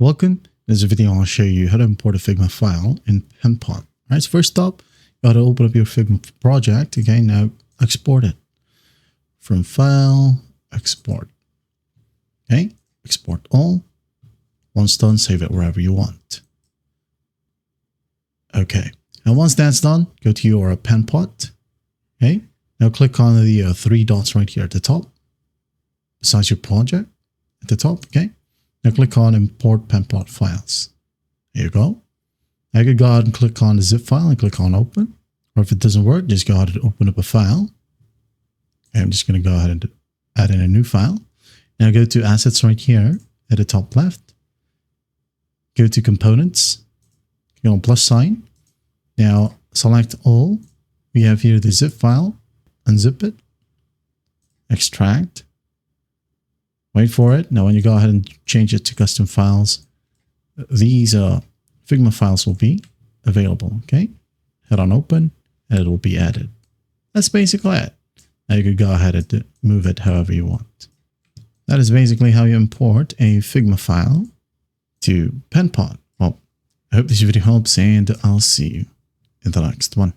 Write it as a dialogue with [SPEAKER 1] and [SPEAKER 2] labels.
[SPEAKER 1] Welcome. In this video, I'll show you how to import a Figma file in Penpot. All right, so first up, you got to open up your Figma project. Okay, now export it. From File, Export. Okay, export all. Once done, save it wherever you want. Okay, and once that's done, go to your Penpot. Okay, now click on the three dots right here at the top, besides your project at the top. Okay. Now click on Import Penpot Files. There you go. Now you can go ahead and click on the zip file and click on Open. Or if it doesn't work, just go ahead and open up a file. Okay, I'm just going to go ahead and add in a new file. Now go to Assets right here at the top left. Go to Components. Go on plus sign. Now select all. We have here the zip file. Unzip it. Extract. Wait for it. Now when you go ahead and change it to custom files, these Figma files will be available. Okay. Hit on open and it will be added. That's basically it. Now you can go ahead and move it however you want. That is basically how you import a Figma file to Penpot. Well, I hope this video helps and I'll see you in the next one.